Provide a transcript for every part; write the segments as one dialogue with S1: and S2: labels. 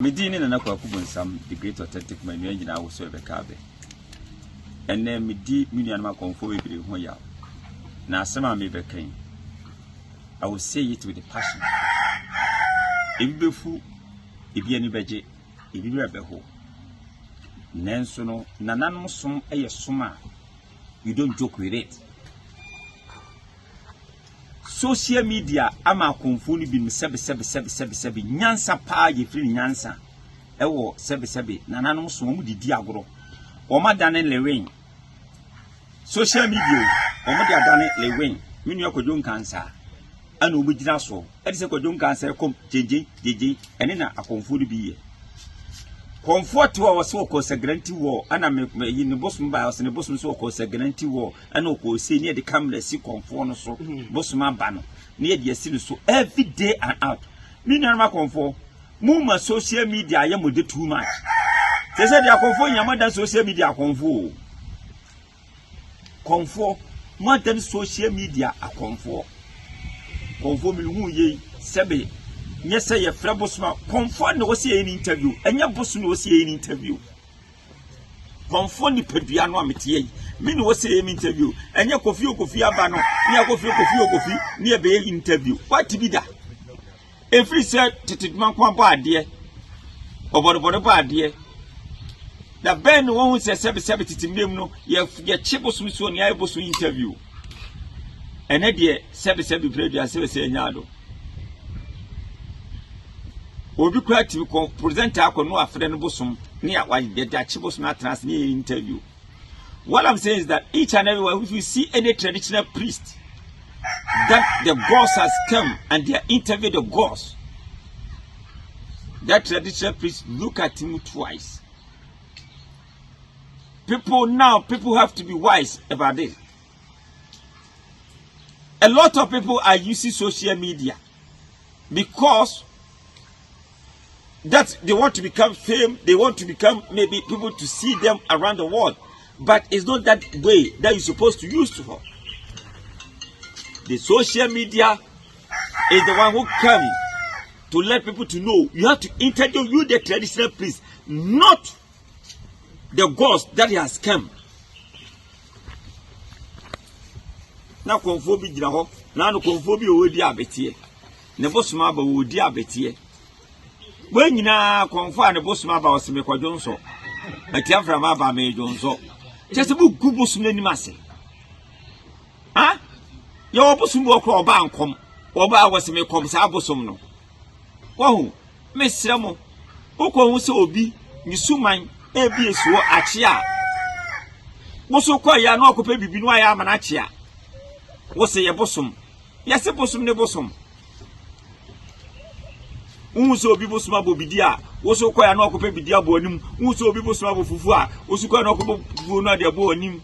S1: Medini na Kwaku Bonsam, the great authentic man, you know, was so cabe. And then me deep million Akomfo hoya. Now, some of me became. I will say it with a passion. If you be fool, if you any budget, if you ever ho. Nansono, Nanano sum a summa. You don't joke with it. Social media ama konfuni bi sebe nyansa pa ye free nyansa ewo sebe nananom so mu didi agoro o ma dane lewen social media o ma dia dane lewen minu akojo nkansa ana obi gina so e de se akojo nkansa kom jeje ene na akonfuni bi ye comfort wo was so ko guarantee wo ana me yin bosum ba was ne bosum so ko guarantee wo ana ko se ne de camera si comfort no so bosum aba no ne de si so every day and out me na ma comfort mu ma social media ya mo de too much se de comfort nya ma social media comfort more than social media comfort mi hu ye sebe nye say ye fra bosuma comfort no see any interview enya bosu no see any interview comfort ni pedua no ametie me no see any interview enya kofi aba no ne kofi ne be interview what be that every say titidman kwa ba ade obodo ba ade da ben no won say sebe titimem no ye chibosu so ne ay bosu interview ene de sebe pedua sebe enya ado obi creative presenter akono afre no bosom ne ya de dachibosom atras ne interview. What I'm saying is that each and everywhere if you see any traditional priest that the gods has come and they interview the gods, that traditional priest look at him twice. People have to be wise about this. A lot of people are using social media because that they want to become fame, they want to become maybe people to see them around the world. But it's not that way that you're supposed to use for. The social media is the one who comes to let people to know. You have to introduce you the traditional priest, not the ghost that has come. Now conformity now no conformity odi abetie. Nebo smaba odi abetie. When you na confirm the boss ma ba was me kwadwonso atia fra ma ba me dwonso chese bu gubosu nani mase ha ye obosu mu okro oba ankom oba was me kom sa abosom no wahu me sremo ukwo se obi nisuman ebi esuo achi a boso kwa ya na okope bibi no aya amana achi a wo se ye bosom ye se bosom ne bosom unso obi bosuma bobidi a woso koya na okope bidi abo anim unso obi bosuma bofufu a woso koya na okope fufu na de abo anim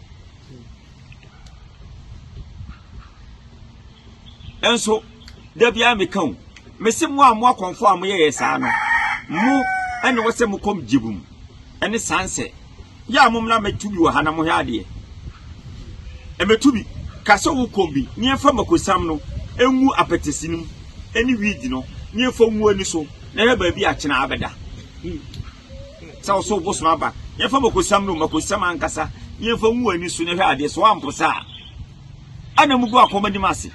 S1: enso da bia me kan mesi mu amo akonfo am ye yesa no mu ene wose mu kom jibum ene sanse ya mum na metubi wo hana mo he ade e metubi kaso wo kombi ni efa makosam no enwu apetesinim eni widi no nye fomu ani so na he ba bi akena abeda sa so bosoma ba nye fomu makosam no makosam ankasa nye fomu ani so na he ade so amposa ana mugu akomani mase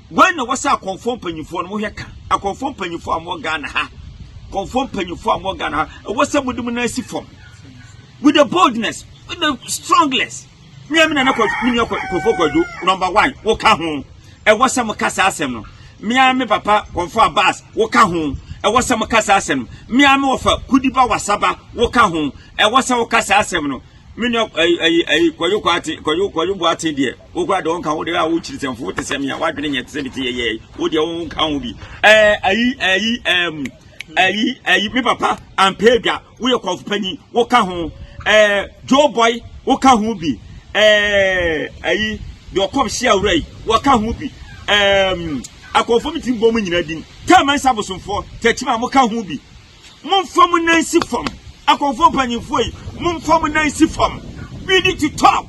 S1: when no was a conform panyifo no mo heka akonform panyifo amo Ghana ha conform panyifo amo Ghana ha was a mudum na si form with the boldness with the strongness me na na ko kwado number 1 wo ka ho e was a mukasa asem no me papa konfo abas wo ka ho e wose mo kasa asem me wofa kudiba wasaba wo ka ho e wose wo kasa asem no me no kwayo buate de wo kwa de won ka wo de a wo chirisemfo te sem ya wadwene nye te se te ye wo de won ka ho bi me papa ampedwa wo ye konfo panyi wo ka ho Joe boy wo ka ho bi de okom shia urai wo ka ho bi Akonfomiti mbo mu nyina din taman sabosomfo techima mo ka ho bi momfom nansi fom akonfom panyimfo yi momfom nansi fom we need to talk